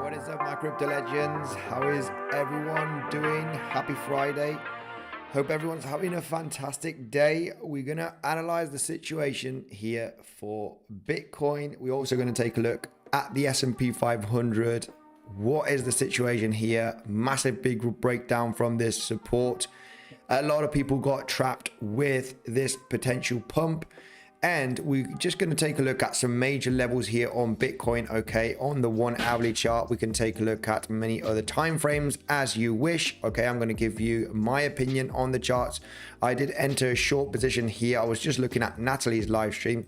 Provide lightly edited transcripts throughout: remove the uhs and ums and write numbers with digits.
What is up, my crypto legends? How is everyone doing? Happy Friday. Hope everyone's having a fantastic day. We're going to analyze the situation here for Bitcoin. We're also going to take a look at the S&P 500. What is the situation here? Massive big breakdown from this support. A lot of people got trapped with this potential pump. And we're just going to take a look at some major levels here on Bitcoin. Okay, on the 1 hourly chart, we can take a look at many other time frames as you wish. Okay, I'm going to give you my opinion on the charts. I did enter a short position here. I was just looking at Natalie's live stream,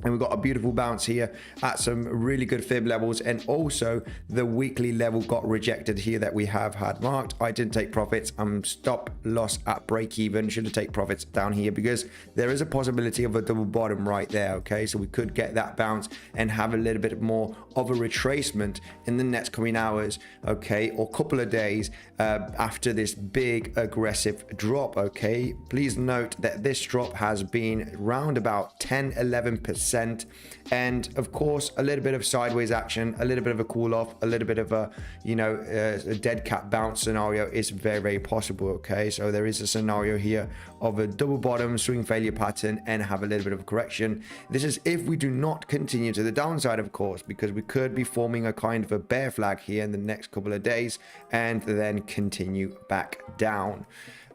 and we've got a beautiful bounce here at some really good fib levels, and also the weekly level got rejected here that we have had marked. I didn't take profits. I'm stop loss at break even. Should have taken profits down here because there is a possibility of a double bottom right there. Okay, so we could get that bounce and have a little bit more of a retracement in the next coming hours, okay, or couple of days after this big aggressive drop. Okay, please note that this drop has been around about 10-11%, and of course a little bit of sideways action, a little bit of a cool off, a little bit of a a dead cat bounce scenario is very possible. Okay, so there is a scenario here of a double bottom swing failure pattern and have a little bit of a correction. This is if we do not continue to the downside, of course, because we could be forming a kind of a bear flag here in the next couple of days and then continue back down.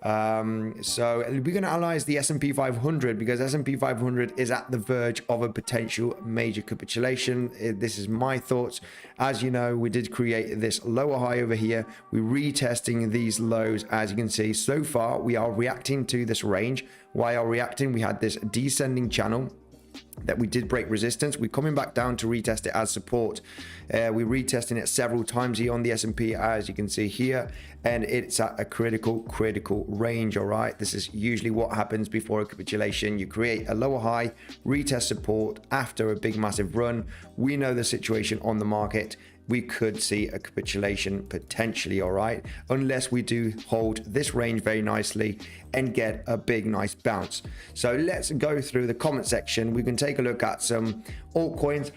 So we're going to analyze the S&P 500 because S&P 500 is at the verge of a potential major capitulation. This is my thoughts. As you know, we did create this lower high over here. We're retesting these lows. As you can see, so far we are reacting to this range. While reacting, we had this descending channel that we did break resistance. We're coming back down to retest it as support. We're retesting it several times here on the S&P, as you can see here, and it's at a critical range. All right, this is usually what happens before a capitulation. You create a lower high, retest support after a big massive run. We know the situation on the market. We could see a capitulation potentially, all right, unless we do hold this range very nicely and get a big nice bounce. So let's go through the comment section. We can take a look at some altcoins,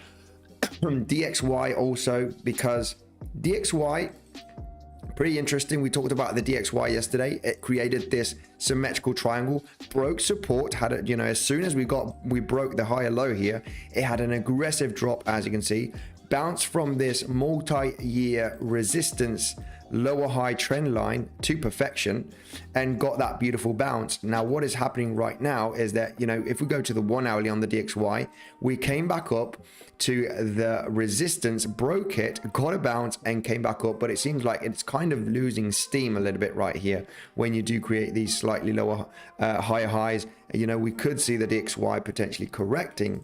DXY also, because DXY, pretty interesting. We talked about the DXY yesterday. It created this symmetrical triangle, broke support, had a, as soon as we broke the higher low here, it had an aggressive drop, as you can see, bounced from this multi-year resistance lower high trend line to perfection and got that beautiful bounce. Now what is happening right now is that, if we go to the 1 hourly on the DXY, we came back up to the resistance, broke it, got a bounce and came back up, but it seems like it's kind of losing steam a little bit right here when you do create these slightly lower higher highs. We could see the DXY potentially correcting.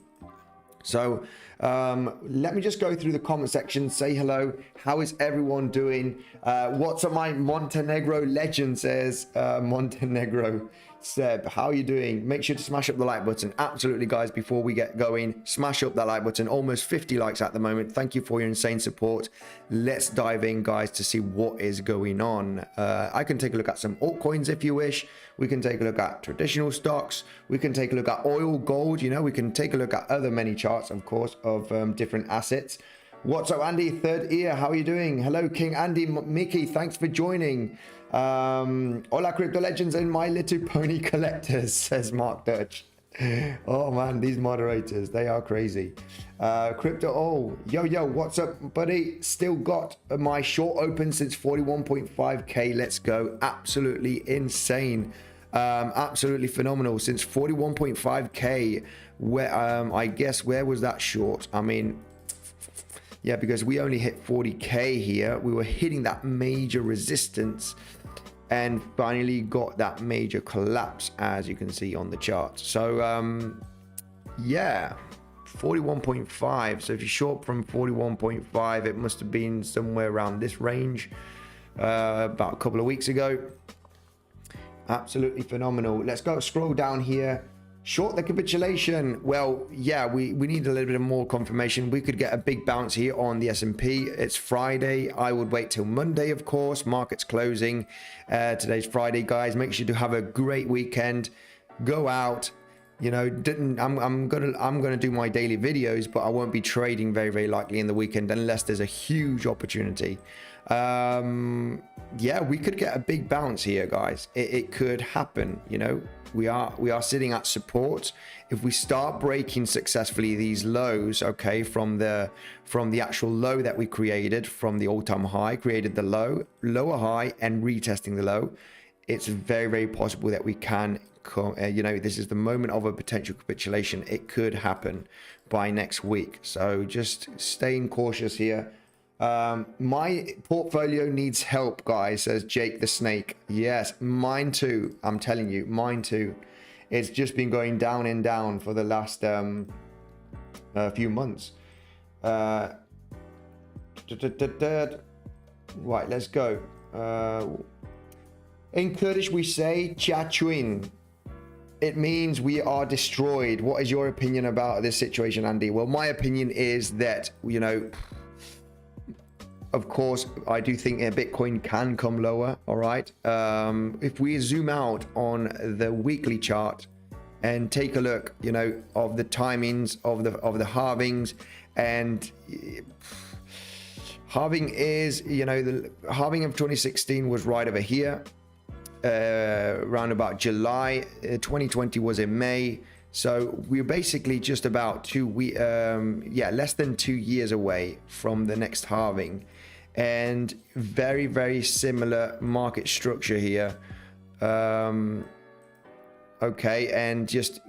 So let me just go through the comment section, say hello. How is everyone doing? What's up, my Montenegro legend, says Montenegro. Seb, how are you doing? Make sure to smash up the like button. Absolutely, guys, before we get going, smash up that like button. Almost 50 likes at the moment. Thank you for your insane support. Let's dive in, guys, to see what is going on. I can take a look at some altcoins if you wish. We can take a look at traditional stocks. We can take a look at oil, gold. We can take a look at other many charts, of course, of different assets. What's up, Andy? Third ear, how are you doing? Hello, King Andy, Mickey, thanks for joining. Hola, Crypto Legends and My Little Pony Collectors, says Mark Dutch. Oh man, these moderators, they are crazy. Crypto, yo, what's up, buddy? Still got my short open since 41.5k. Let's go. Absolutely insane. Absolutely phenomenal since 41.5k. Where I guess, where was that short? I mean, yeah, because we only hit 40k here. We were hitting that major resistance and finally got that major collapse, as you can see on the chart. So yeah, 41.5. So if you short from 41.5, it must have been somewhere around this range about a couple of weeks ago. Absolutely phenomenal. Let's go scroll down here. Short the capitulation. Well, yeah, we need a little bit of more confirmation. We could get a big bounce here on the S&P. It's Friday. I would wait till Monday, of course. Market's closing. Today's Friday, guys. Make sure to have a great weekend. Go out. I'm gonna do my daily videos, but I won't be trading very, very likely in the weekend unless there's a huge opportunity. Yeah, we could get a big bounce here, guys. It could happen. We are sitting at support. If we start breaking successfully these lows, okay, from the actual low that we created, from the all-time high, created the lower high and retesting the low, it's very, very possible that we can this is the moment of a potential capitulation. It could happen by next week, so just staying cautious here. My portfolio needs help, guys, says Jake the Snake. Yes, mine too. I'm telling you, mine too. It's just been going down and down for the last few months. Right, let's go. In Kurdish we say Chachuin. It means we are destroyed. What is your opinion about this situation, Andy? Well, my opinion is that, of course, I do think Bitcoin can come lower. All right. If we zoom out on the weekly chart and take a look, of the timings of the halvings, and halving is, the halving of 2016 was right over here, around about July. 2020 was in May. So we're basically just about less than 2 years away from the next halving, and very, very similar market structure here. Okay, and just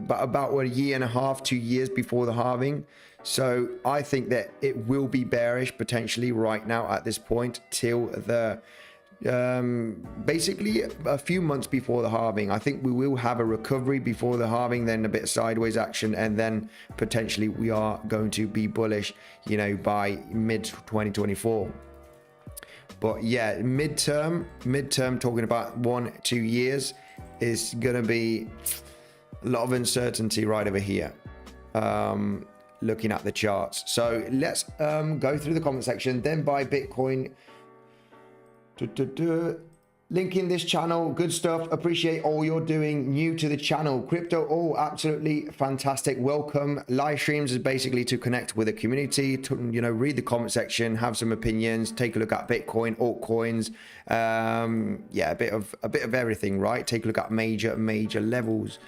about a year and a half, 2 years before the halving. So I think that it will be bearish potentially right now at this point till the basically a few months before the halving. I think we will have a recovery before the halving, then a bit of sideways action, and then potentially we are going to be bullish, by mid 2024. But yeah, midterm talking about 1-2 years is gonna be a lot of uncertainty right over here, looking at the charts. So let's go through the comment section, then buy Bitcoin. Link in this channel, good stuff. Appreciate all you're doing. New to the channel, crypto, oh, absolutely fantastic. Welcome. Live streams is basically to connect with the community, to, you know, read the comment section, have some opinions, take a look at Bitcoin, altcoins, yeah, a bit of everything, right? Take a look at major levels.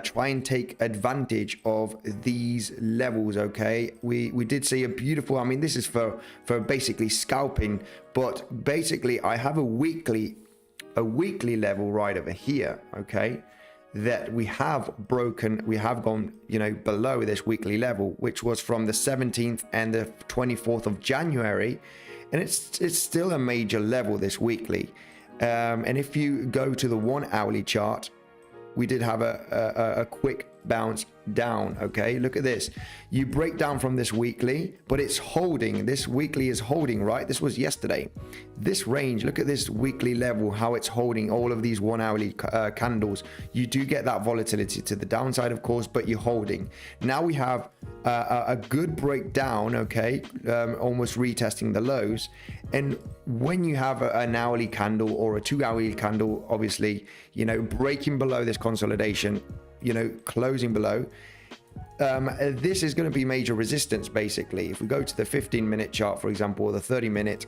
Try and take advantage of these levels. Okay, we did see a beautiful, I mean, this is for basically scalping, but basically I have a weekly level right over here, okay, that we have broken, we have gone, you know, below this weekly level, which was from the 17th and the 24th of January, and it's still a major level this weekly. And if you go to the 1 hourly chart, we did have a quick bounce down. Okay, look at this. You break down from this weekly, but it's holding. This weekly is holding, right? This was yesterday. This range, look at this weekly level, how it's holding all of these 1 hourly candles. You do get that volatility to the downside, of course, but you're holding. Now we have a good breakdown, okay, almost retesting the lows. And when you have an hourly candle or a 2 hourly candle, obviously, you know, breaking below this consolidation, you know, closing below, this is going to be major resistance. Basically, if we go to the 15-minute chart, for example, or the 30-minute,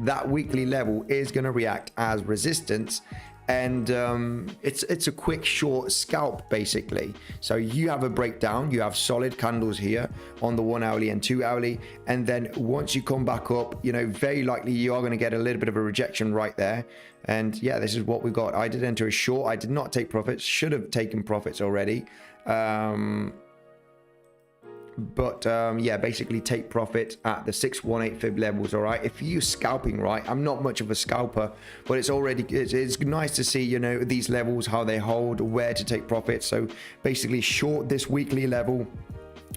that weekly level is going to react as resistance, and it's a quick short scalp basically. So you have a breakdown, you have solid candles here on the 1 hourly and 2 hourly, and then once you come back up, you know, very likely you are going to get a little bit of a rejection right there. And yeah, this is what we got. I did enter a short. I did not take profits, should have taken profits already. Yeah, basically take profit at the 618 fib levels. All right, if you're scalping, right, I'm not much of a scalper, but it's already, it's nice to see, you know, these levels, how they hold, where to take profits. So basically short this weekly level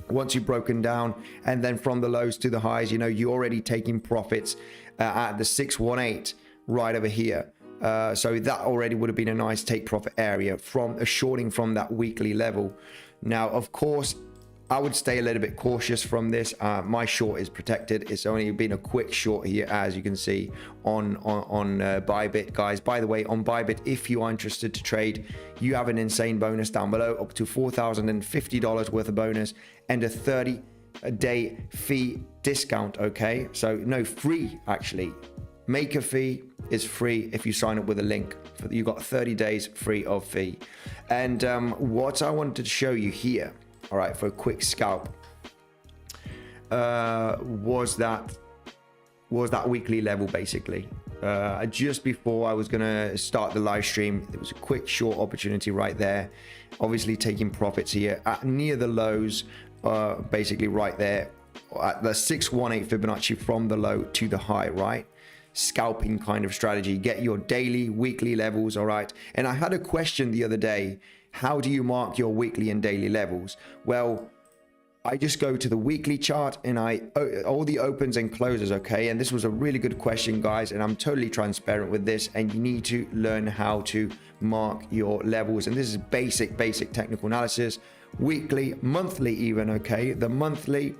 once you've broken down, and then from the lows to the highs, you know, you're already taking profits at the 618 right over here. So that already would have been a nice take profit area from a shorting from that weekly level. Now, of course, I would stay a little bit cautious from this. My short is protected. It's only been a quick short here, as you can see on Bybit, guys. By the way, on Bybit, if you are interested to trade, you have an insane bonus down below, up to $4,050 worth of bonus and a 30-day fee discount. Okay, so no, free actually. Maker fee is free if you sign up with a link. You got 30 days free of fee. And what I wanted to show you here, all right, for a quick scalp, was that weekly level basically. Just before I was gonna start the live stream, there was a quick short opportunity right there. Obviously taking profits here at near the lows, basically right there at the 618 Fibonacci from the low to the high, right? Scalping kind of strategy. Get your daily, weekly levels, all right? And I had a question the other day. How do you mark your weekly and daily levels? Well, I just go to the weekly chart and all the opens and closes, okay? And this was a really good question, guys, and I'm totally transparent with this, and you need to learn how to mark your levels. And this is basic technical analysis. Weekly, monthly even, okay? The monthly,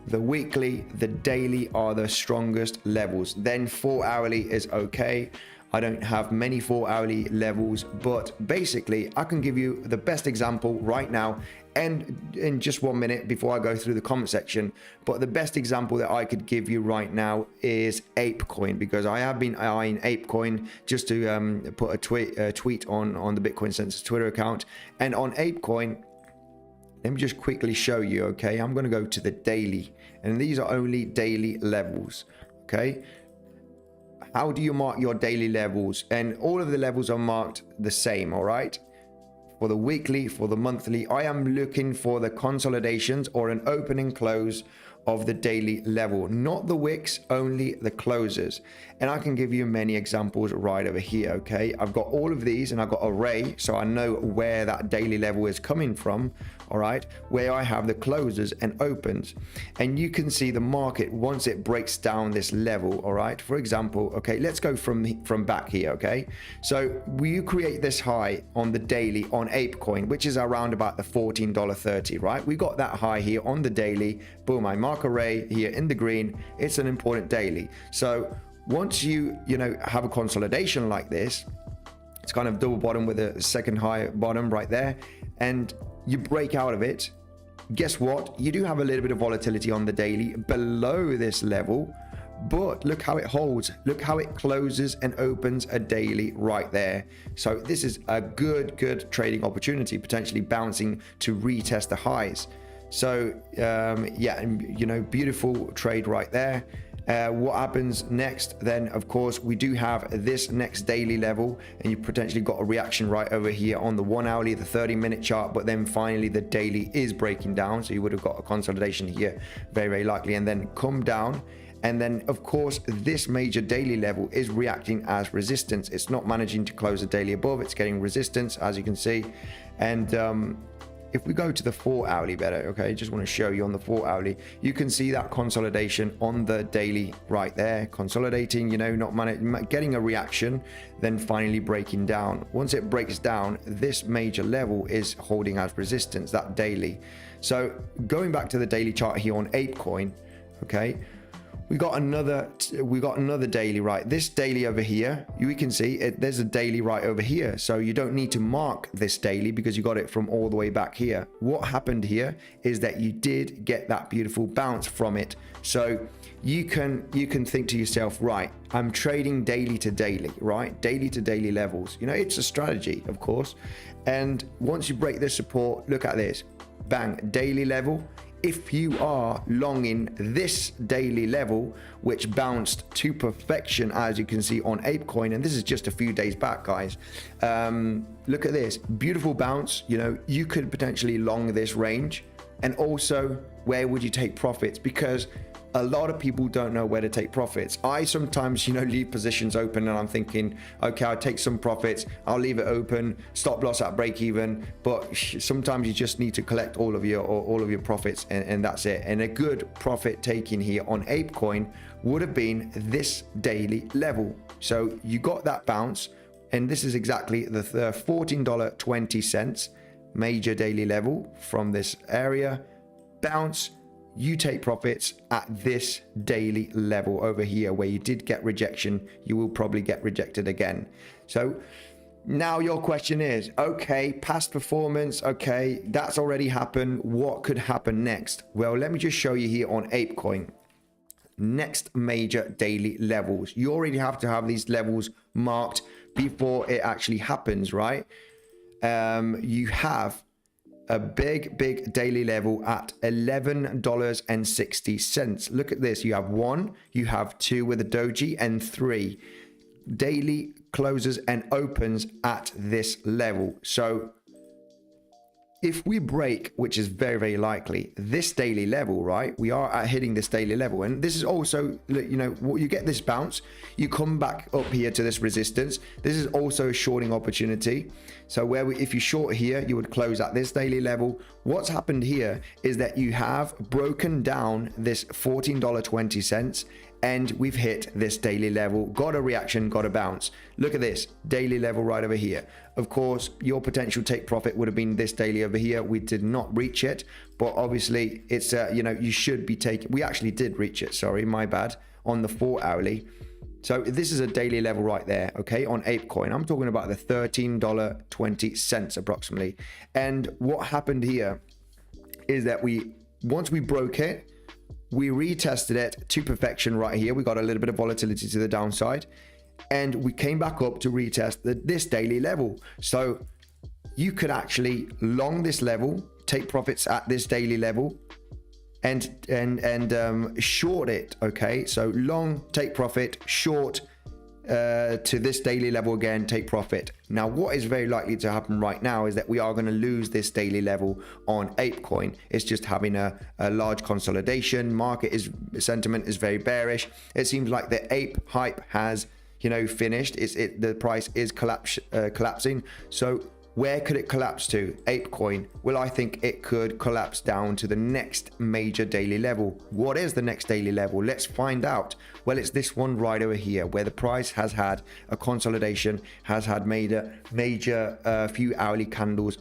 the weekly, the daily are the strongest levels. Then 4 hourly is okay. I don't have many 4 hourly levels, but basically I can give you the best example right now, and in just 1 minute before I go through the comment section. But the best example that I could give you right now is Apecoin, because I have been eyeing Apecoin just to put a tweet on the Bitcoinsensus Twitter account. And on Apecoin, let me just quickly show you, okay? I'm going to go to the daily, and these are only daily levels, okay? How do you mark your daily levels? And all of the levels are marked the same, all right? For the weekly, for the monthly, I am looking for the consolidations or an open and close of the daily level, not the wicks, only the closes. And I can give you many examples right over here, okay? I've got all of these and I've got array, so I know where that daily level is coming from, all right? Where I have the closes and opens. And you can see the market once it breaks down this level, all right? For example, okay, let's go from back here, okay? So you create this high on the daily on Apecoin, which is around about the $14.30, right? We got that high here on the daily. Boom, I mark array here in the green. It's an important daily. So once you have a consolidation like this, it's kind of double bottom with a second high bottom right there, and you break out of it, guess what? You do have a little bit of volatility on the daily below this level, but look how it holds. Look how it closes and opens a daily right there. So this is a good trading opportunity, potentially bouncing to retest the highs. So yeah, beautiful trade right there. What happens next then? Of course, we do have this next daily level, and you potentially got a reaction right over here on the 1 hourly, the 30-minute chart, but then finally the daily is breaking down, so you would have got a consolidation here very likely, and then come down. And then of course this major daily level is reacting as resistance. It's not managing to close the daily above, it's getting resistance, as you can see. And if we go to the 4 hourly better, okay, just want to show you on the 4 hourly, you can see that consolidation on the daily right there, consolidating, not getting a reaction, then finally breaking down. Once it breaks down, this major level is holding as resistance, that daily. So going back to the daily chart here on Apecoin, okay, we got another daily right. This daily over here, we can see there's a daily right over here, so you don't need to mark this daily because you got it from all the way back here. What happened here is that you did get that beautiful bounce from it. So you can think to yourself, right, I'm trading daily to daily, right? Daily to daily levels. It's a strategy, of course. And once you break this support, look at this, bang, daily level. If you are longing this daily level, which bounced to perfection, as you can see on Apecoin, and this is just a few days back, guys. Look at this beautiful bounce. You could potentially long this range. And also, where would you take profits? Because a lot of people don't know where to take profits. I sometimes, leave positions open and I'm thinking, okay, I'll take some profits, I'll leave it open, stop loss at break even. But sometimes you just need to collect all of your profits, and that's it. And a good profit taking here on Apecoin would have been this daily level. So you got that bounce, and this is exactly the $14.20 major daily level from this area. Bounce, you take profits at this daily level over here where you did get rejection. You will probably get rejected again. So now your question is, okay, past performance, okay, that's already happened. What could happen next? Well, let me just show you here on Apecoin. Next major daily levels. You already have to have these levels marked before it actually happens, right? You have a big daily level at $11.60. Look at this. You have 1, you have 2 with a doji, and 3 daily closes and opens at this level. So if we break, which is very likely, this daily level, right, we are at hitting this daily level, and this is also, you get this bounce, you come back up here to this resistance. This is also a shorting opportunity. So if you short here, you would close at this daily level. What's happened here is that you have broken down this $14.20, and we've hit this daily level, got a reaction, got a bounce. Look at this daily level right over here. Of course, your potential take profit would have been this daily over here. We did not reach it, but obviously it's you should be taking, we actually did reach it, sorry, my bad, on the 4 hourly. So this is a daily level right there, okay, on Apecoin. I'm talking about the $13.20 approximately. And what happened here is that once we broke it, we retested it to perfection right here. We got a little bit of volatility to the downside, and we came back up to retest this daily level. So you could actually long this level, take profits at this daily level, and short it. Okay, so long, take profit, short to this daily level again, take profit. Now what is very likely to happen right now is that we are going to lose this daily level on Apecoin. It's just having a large consolidation. Sentiment is very bearish. It seems like the ape hype has finished. The price is collapsing. So where could it collapse to? Apecoin. Well, I think it could collapse down to the next major daily level. What is the next daily level? Let's find out. Well, it's this one right over here where the price has had a consolidation, has had major few hourly candles,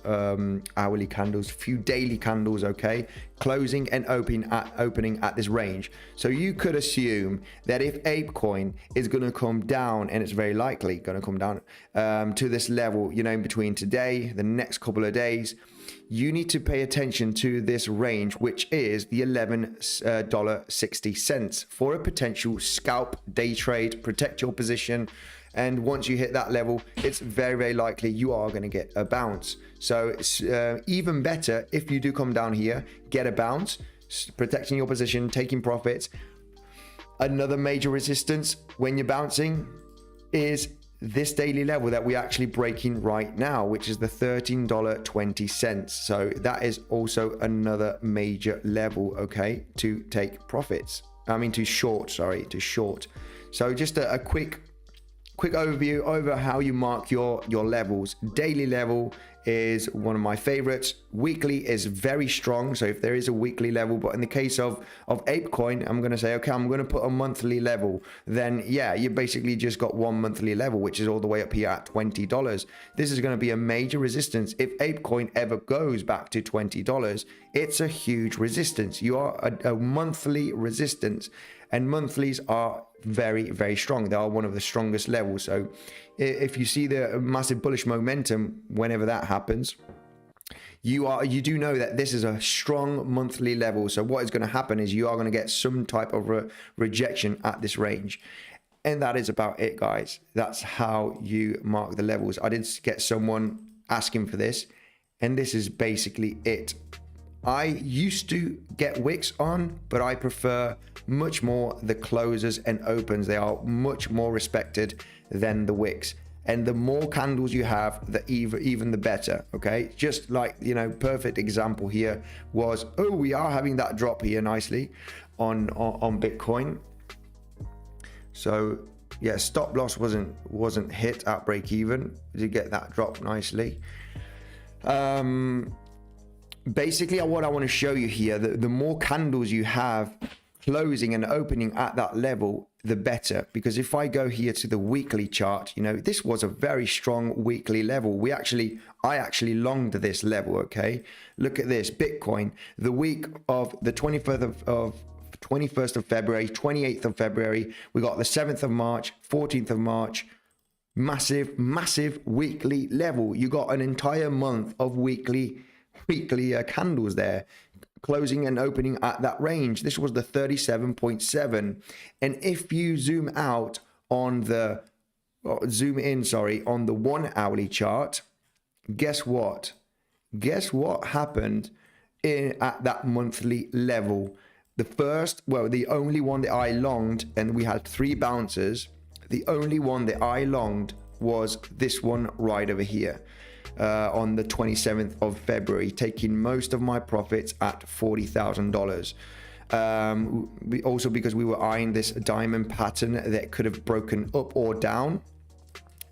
few daily candles, okay, closing and opening at this range. So you could assume that if Apecoin is going to come down, and it's very likely going to come down to this level, you know, in between today, the next couple of days, you need to pay attention to this range, which is the $11.60 for a potential scalp day trade. Protect your position. And once you hit that level, it's very, very likely you are going to get a bounce. So it's even better if you do come down here, get a bounce, protecting your position, taking profits. Another major resistance when you're bouncing is this daily level that we're actually breaking right now, which is the $13.20. So that is also another major level, okay, to take profits. I mean, to short. So just a quick overview over how you mark your levels. Daily level is one of my favorites. Weekly is very strong, so if there is a weekly level, but in the case of Apecoin, I'm going to say, okay, I'm going to put a monthly level. Then yeah, you basically just got one monthly level, which is all the way up here at $20. This is going to be a major resistance. If Apecoin ever goes back to $20, it's a huge resistance. You are a monthly resistance, and monthlies are very, very strong. They are one of the strongest levels. So if you see the massive bullish momentum, whenever that happens, you do know that this is a strong monthly level. So what is going to happen is you are going to get some type of rejection at this range. And that is about it, guys. That's how you mark the levels. I did get someone asking for this, and this is basically it. I used to get wicks on, but I prefer much more the closes and opens. They are much more respected than the wicks. And the more candles you have, the even the better, okay? Just like, you know, perfect example here was, oh, we are having that drop here nicely on Bitcoin. So yeah, stop loss wasn't hit at break even. You get that drop nicely. Basically, what I want to show you here, the more candles you have closing and opening at that level, the better. Because if I go here to the weekly chart, you know, this was a very strong weekly level. I actually longed this level, okay? Look at this, Bitcoin, the week of the 21st of February, 28th of February, we got the 7th of March, 14th of March, massive weekly level. You got an entire month of weekly candles there, closing and opening at that range. This was the 37.7. And if you zoom in, on the 1 hourly chart, guess what happened at that monthly level? The only one that I longed, and we had 3 bounces, the only one that I longed was this one right over here. On the 27th of February, taking most of my profits at $40,000. Also because we were eyeing this diamond pattern that could have broken up or down.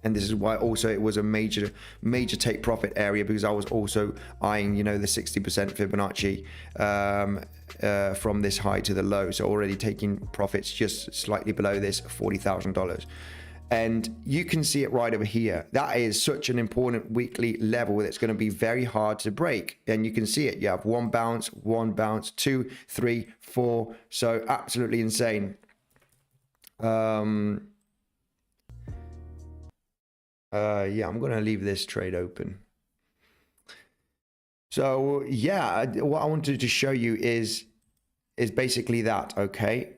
And this is why also it was a major take profit area, because I was also eyeing, you know, the 60% Fibonacci from this high to the low. So already taking profits just slightly below this $40,000. And you can see it right over here. That is such an important weekly level that's going to be very hard to break. And you can see it. You have one bounce, 2, 3, 4. So absolutely insane. Yeah, I'm going to leave this trade open. So yeah, what I wanted to show you is basically that, okay?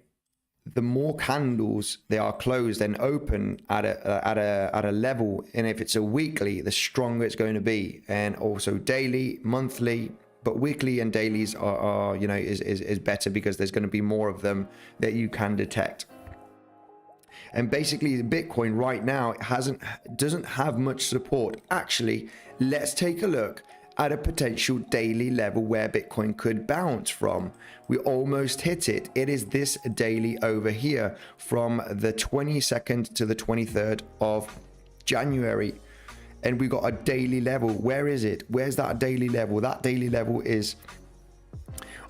The more candles they are closed and open at a level, and if it's a weekly, the stronger it's going to be. And also daily, monthly, but weekly and dailies are you know, is better because there's going to be more of them that you can detect. And basically, Bitcoin right now doesn't have much support. Actually, let's take a look at a potential daily level where Bitcoin could bounce from. We almost hit it. It is this daily over here from the 22nd to the 23rd of January. And we got a daily level. Where is it? Where's that daily level? That daily level is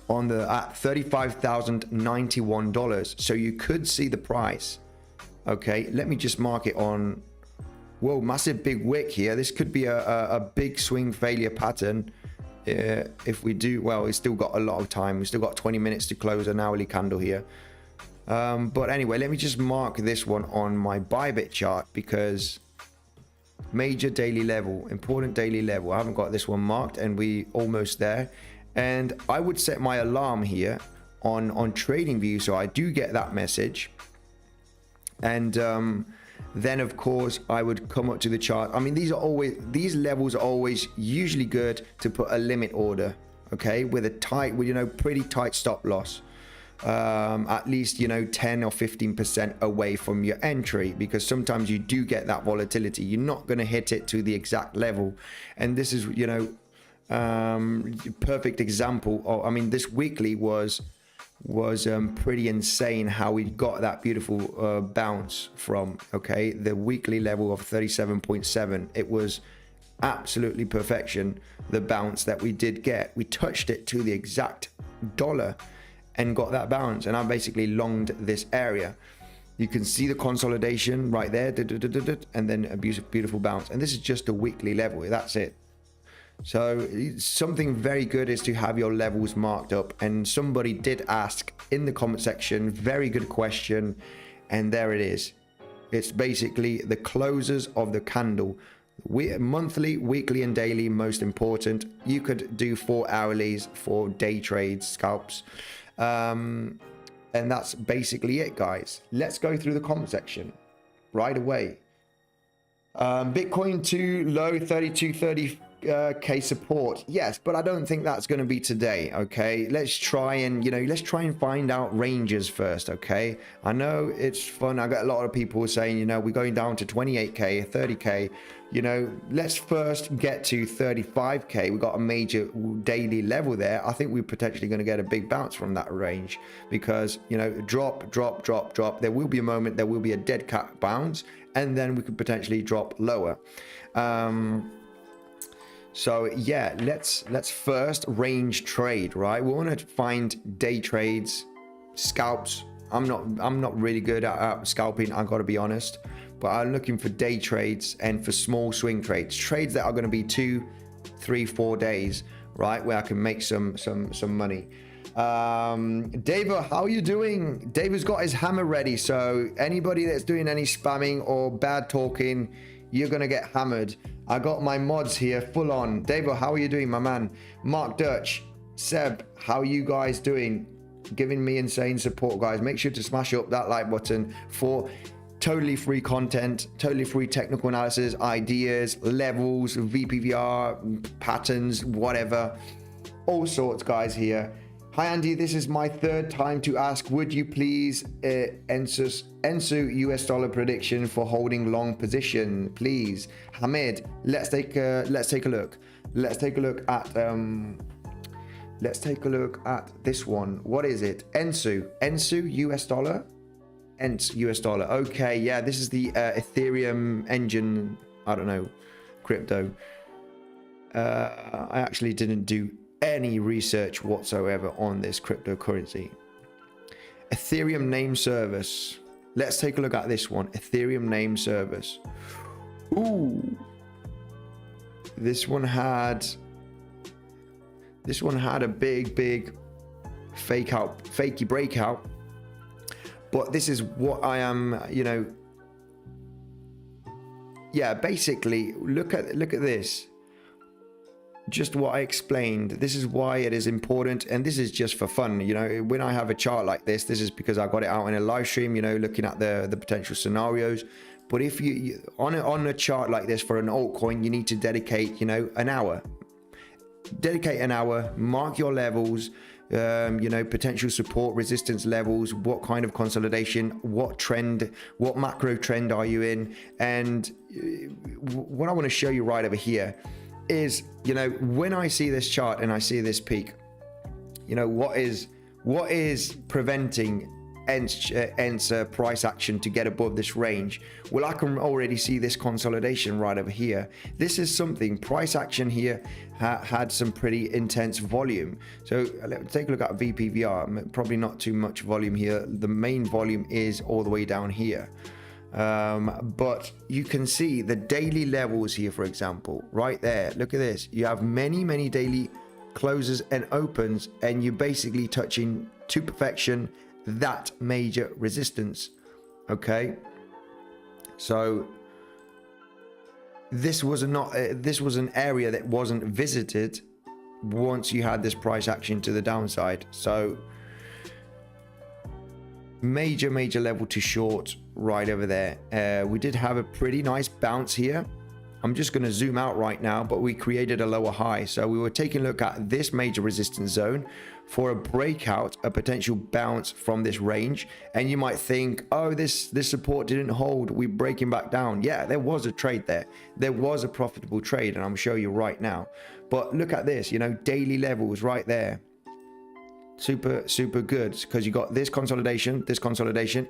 on at $35,091. So you could see the price. Okay, let me just mark it on. Whoa, massive big wick here. This could be a big swing failure pattern. if we do, well, we've still got a lot of time. We've still got 20 minutes to close an hourly candle here. But anyway, let me just mark this one on my Bybit chart, because major daily level, important daily level. I haven't got this one marked, and we almost there. And I would set my alarm here on TradingView, so I do get that message. And then of course I would come up to the chart. I mean, these levels are always usually good to put a limit order, okay, with a tight, with, you know, pretty tight stop loss, at least, you know, 10 or 15% away from your entry, because sometimes you do get that volatility. You're not going to hit it to the exact level, and this is, you know, perfect example of, I mean, this weekly was pretty insane how we got that beautiful bounce from, okay, the weekly level of 37.7. It was absolutely perfection, the bounce that we did get. We touched it to the exact dollar and got that bounce, and I basically longed this area. You can see the consolidation right there, and then a beautiful bounce, and this is just a weekly level. That's it. So something very good is to have your levels marked up, and somebody did ask in the comment section, very good question, and there it is. It's basically the closes of the candle, monthly, weekly, and daily, most important. You could do 4 hourlies for day trades, scalps, and that's basically it, guys. Let's go through the comment section right away. Bitcoin too low, 3230K support. Yes, but I don't think that's going to be today. Okay, let's try and, you know, let's try and find out ranges first. Okay, I know it's fun. I got a lot of people saying, you know, we're going down to 28K, 30K. You know, let's first get to 35K. We got a major daily level there. I think we're potentially going to get a big bounce from that range, because, you know, drop. There will be a moment, there will be a dead cat bounce, and then we could potentially drop lower. So yeah, let's first range trade, right? We want to find day trades, scalps. I'm not really good at scalping, I gotta be honest, but I'm looking for day trades and for small swing trades that are going to be 2, 3, 4 days, right, where I can make some money. David, how are you doing? David's got his hammer ready, so anybody that's doing any spamming or bad talking, you're gonna get hammered. I got my mods here full on. David, how are you doing, my man? Mark Dutch, Seb, how are you guys doing? Giving me insane support, guys. Make sure to smash up that like button for totally free content, totally free technical analysis, ideas, levels, VPVR, patterns, whatever, all sorts, guys, here. Hi Andy, this is my 3rd time to ask, would you please Ensu US dollar prediction for holding long position, please? Hamid, let's take a look. Let's take a look at this one. What is it? Ensu US dollar? US dollar. Okay, yeah, this is the Ethereum engine, I don't know, crypto. I actually didn't do any research whatsoever on this cryptocurrency. Ethereum name service. Let's take a look at this one. Ethereum name service. Ooh, this one had a big fakey breakout, but this is what I am, you know, yeah, basically look at this. Just what I explained. This is why it is important, and this is just for fun. You know, when I have a chart like this is because I got it out in a live stream, you know, looking at the potential scenarios. But if you on a chart like this for an altcoin, you need to dedicate, you know, an hour. Dedicate an hour, mark your levels, you know, potential support, resistance levels, what kind of consolidation, what trend, what macro trend are you in. And what I want to show you right over here is, you know, when I see this chart and I see this peak, you know, what is preventing ENS price action to get above this range? Well, I can already see this consolidation right over here. This is something, price action here had some pretty intense volume. So let's take a look at VPVR. Probably not too much volume here. The main volume is all the way down here. But you can see the daily levels here, for example, right there. Look at this. You have many daily closes and opens, and you're basically touching to perfection that major resistance. Okay, so this was an area that wasn't visited once you had this price action to the downside. So major level to short right over there. We did have a pretty nice bounce here. I'm just going to zoom out right now, but we created a lower high. So we were taking a look at this major resistance zone for a breakout, a potential bounce from this range. And you might think, oh, this support didn't hold, we're breaking back down. Yeah, there was a trade there. There was a profitable trade, and I'm showing you right now. But look at this, you know, daily levels right there. Super good, because you got this consolidation.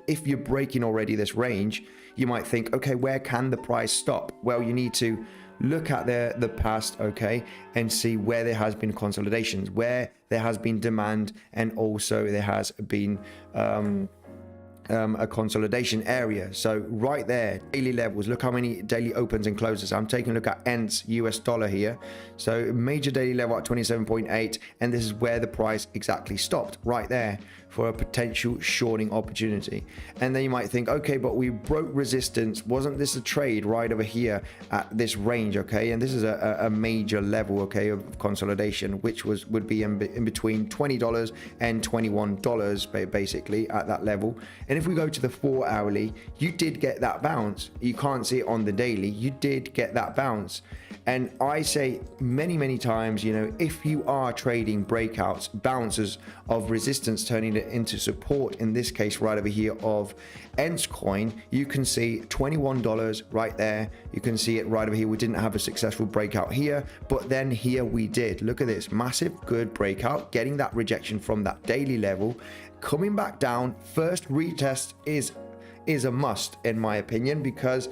If you're breaking already this range, you might think, okay, where can the price stop? Well, you need to look at the past, okay, and see where there has been consolidations, where there has been demand, and also there has been a consolidation area. So right there, daily levels, look how many daily opens and closes. I'm taking a look at ENT's US dollar here. So major daily level at 27.8, and this is where the price exactly stopped, right there, for a potential shorting opportunity. And then you might think, okay, but we broke resistance. Wasn't this a trade right over here at this range? Okay, and this is a major level, okay, of consolidation, which would be in between $20 and $21 basically at that level. And if we go to the 4 hourly, you did get that bounce. You can't see it on the daily. You did get that bounce. And I say many times, you know, if you are trading breakouts, bounces of resistance turning it into support, in this case right over here of ENT's coin, you can see $21 right there. You can see it right over here. We didn't have a successful breakout here, but then here we did. Look at this massive good breakout, getting that rejection from that daily level, coming back down. First retest is a must in my opinion, because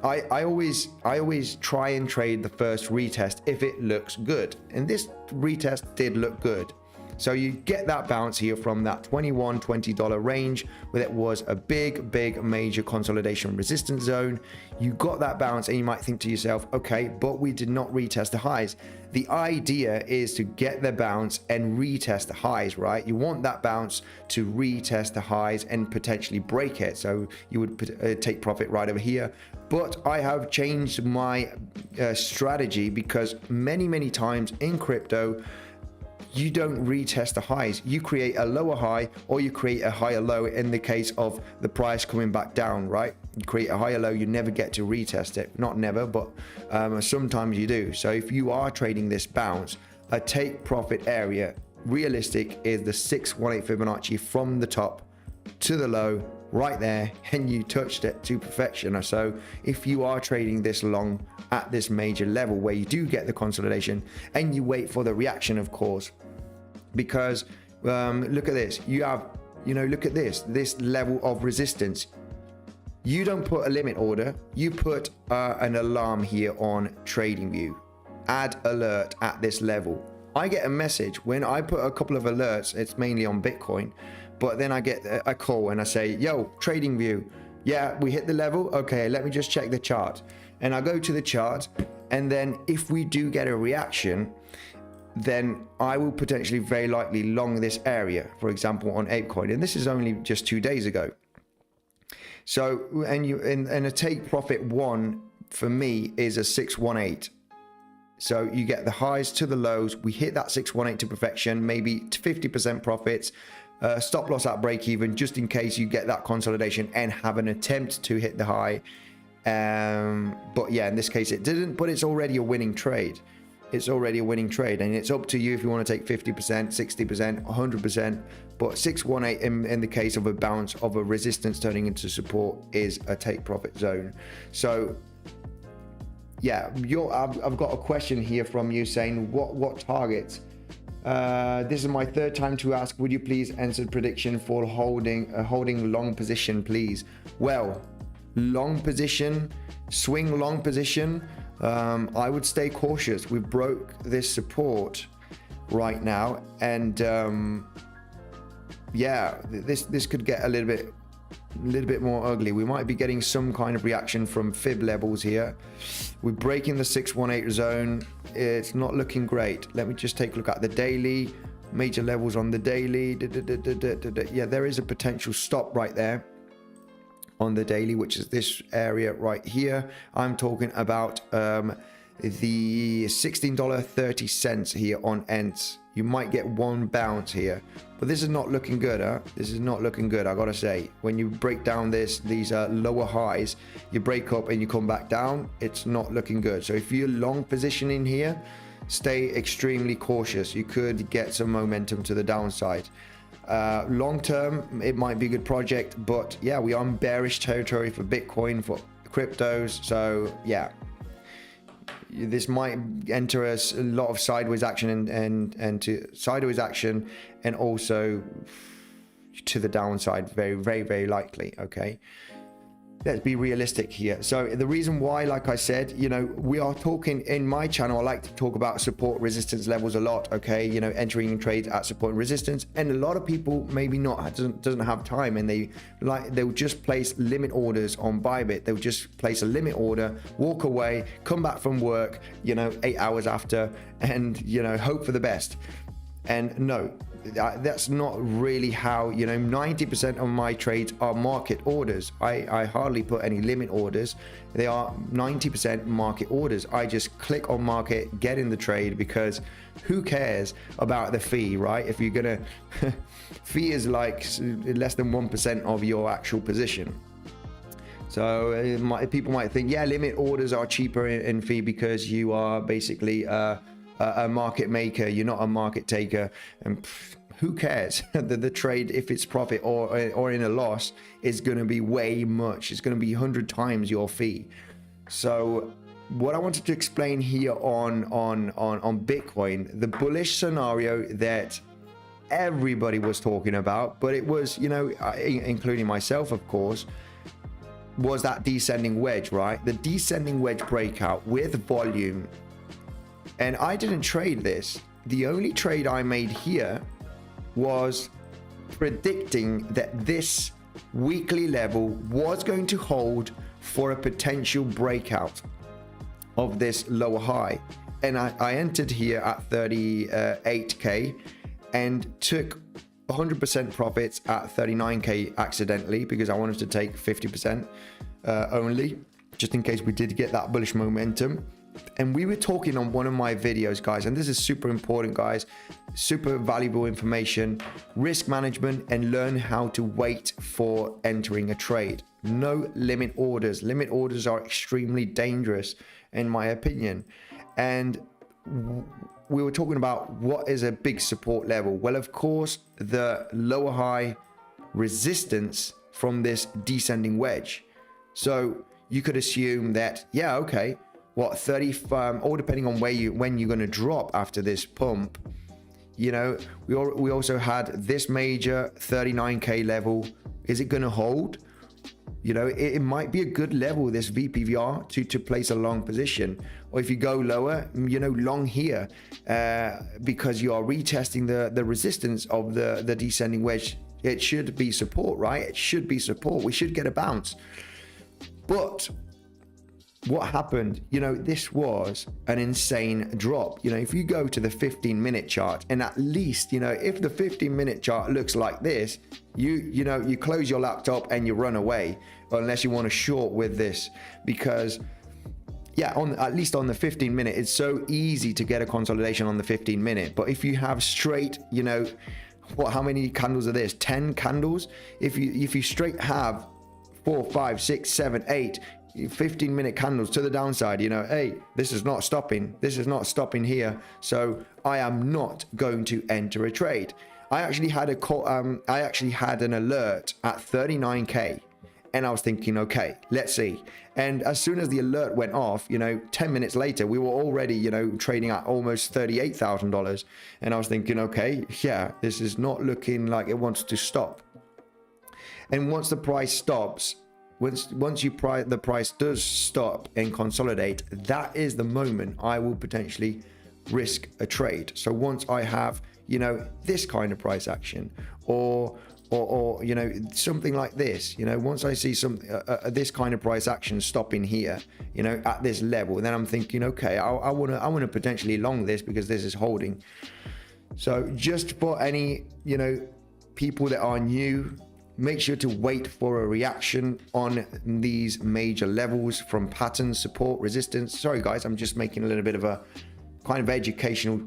I always try and trade the first retest if it looks good, and this retest did look good. So you get that bounce here from that $21-20 range, where it was a big major consolidation resistance zone. You got that bounce, and you might think to yourself, okay, but we did not retest the highs. The idea is to get the bounce and retest the highs, right? You want that bounce to retest the highs and potentially break it. So you would take profit right over here. But I have changed my strategy, because many times in crypto, you don't retest the highs. You create a lower high, or you create a higher low in the case of the price coming back down, right? You create a higher low, you never get to retest it. Not never, but sometimes you do. So if you are trading this bounce, a take profit area, realistic, is the 618 Fibonacci from the top to the low right there, and you touched it to perfection. So if you are trading this long at this major level where you do get the consolidation, and you wait for the reaction, of course, because look at this, you have, you know, look at this level of resistance. You don't put a limit order, you put an alarm here on TradingView, add alert at this level. I get a message when I put a couple of alerts, it's mainly on Bitcoin, but then I get a call and I say, yo, TradingView, yeah, we hit the level. Okay, let me just check the chart. And I go to the chart, and then if we do get a reaction, then I will potentially very likely long this area, for example, on Apecoin. And this is only just 2 days ago. So, and a take profit one for me is a 618. So you get the highs to the lows. We hit that 618 to perfection, maybe 50% profits. Stop loss at break even, just in case you get that consolidation and have an attempt to hit the high. But yeah, in this case it didn't, but it's already a winning trade. It's already a winning trade, and it's up to you if you want to take 50%, 60%, 100%. But 618 in the case of a bounce of a resistance turning into support is a take profit zone. So yeah, I've got a question here from you saying what targets. This is my third time to ask. Would you please answer prediction for holding long position, please? Well, long position, swing long position, I would stay cautious. We broke this support right now, and yeah, this could get a little bit a little bit more ugly. We might be getting some kind of reaction from fib levels here. We're breaking the 618 zone. It's not looking great. Let me just take a look at the daily. Major levels on the daily. Yeah, there is a potential stop right there on the daily, which is this area right here. I'm talking about the $16.30 here on ENTS. You might get one bounce here, but this is not looking good, huh? This is not looking good, I gotta say. When you break down these lower highs, you break up and you come back down, it's not looking good. So if you're long positioning here, stay extremely cautious. You could get some momentum to the downside. Long term, it might be a good project, but yeah, we are in bearish territory for Bitcoin, for cryptos. So yeah, this might enter us a lot of sideways action and to sideways action, and also to the downside, very likely. Okay, let's be realistic here. So the reason why, like I said, you know, we are talking in my channel, I like to talk about support resistance levels a lot. Okay, you know, entering trades at support and resistance, and a lot of people maybe not doesn't have time, and they'll just place limit orders on Bybit. They'll just place a limit order, walk away, come back from work, you know, 8 hours after, and you know, hope for the best. And no, that's not really how, you know, 90% of my trades are market orders. I hardly put any limit orders. They are 90% market orders. I just click on market, get in the trade, because who cares about the fee, right? If you're gonna fee is like less than 1% of your actual position. So people might think, yeah, limit orders are cheaper in fee because you are basically a market maker, you're not a market taker. And who cares? the trade, if it's profit or in a loss, is going to be way much. It's going to be 100 times your fee. So what I wanted to explain here on Bitcoin, the bullish scenario that everybody was talking about, but it was, you know, including myself, of course, was that descending wedge, right? The descending wedge breakout with volume. And I didn't trade this. The only trade I made here was predicting that this weekly level was going to hold for a potential breakout of this lower high. And I entered here at 38K and took 100% profits at 39K accidentally, because I wanted to take 50% only, just in case we did get that bullish momentum. And we were talking on one of my videos, guys, and this is super important, guys, super valuable information, risk management, and learn how to wait for entering a trade. No limit orders. Limit orders are extremely dangerous, in my opinion. And we were talking about what is a big support level. Well, of course, the lower high resistance from this descending wedge. So you could assume that, yeah, okay, what, 30, or depending on when you're going to drop after this pump, you know, we also had this major 39K level. Is it going to hold? You know, it might be a good level, this VPVR, to place a long position. Or if you go lower, you know, long here, because you are retesting the resistance of the descending wedge. It should be support, right? It should be support. We should get a bounce. But what happened, you know, this was an insane drop. You know, if you go to the 15-minute chart, and at least, you know, if the 15-minute chart looks like this, you know, you close your laptop and you run away, unless you want to short with this, because yeah, at least on the 15-minute, it's so easy to get a consolidation on the 15-minute. But if you have straight, you know, how many candles are this? 10 candles. If you straight have 4, 5, 6, 7, 8 15-minute candles to the downside, you know, hey, this is not stopping. This is not stopping here. So I am not going to enter a trade. I actually had an alert at 39K, and I was thinking, okay, let's see. And as soon as the alert went off, you know, 10 minutes later, we were already, you know, trading at almost $38,000. And I was thinking, okay, yeah, this is not looking like it wants to stop. And once the price stops, once the price does stop and consolidate, that is the moment I will potentially risk a trade. So once I have, you know, this kind of price action, or or you know, something like this. You know, once I see some this kind of price action stopping here, you know, at this level, then I'm thinking, okay, I want to potentially long this because this is holding. So just for any, you know, people that are new, make sure to wait for a reaction on these major levels from patterns, support, resistance. Sorry guys, I'm just making a little bit of a kind of educational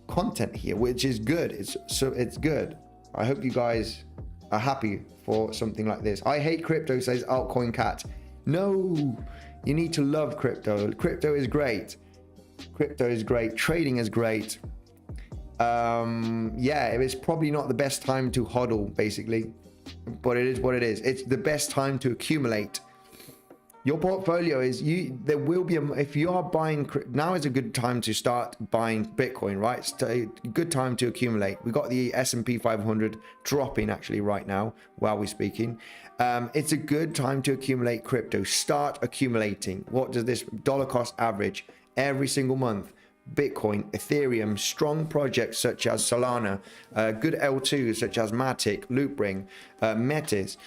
content here, which is good. It's good. I hope you guys are happy for something like this. I hate crypto, says Altcoin Cat. No, you need to love crypto. Crypto is great. Crypto is great. Trading is great. Yeah, it is probably not the best time to hodl, basically, but it is what it is. It's the best time to accumulate. Your portfolio is there will be if you are buying, now is a good time to start buying Bitcoin, right? It's a good time to accumulate. We got the S&P 500 dropping actually right now while we're speaking. It's a good time to accumulate crypto. Start accumulating. What does this dollar cost average every single month? Bitcoin, Ethereum, strong projects such as Solana, good L2 such as Matic, Loopring, Metis.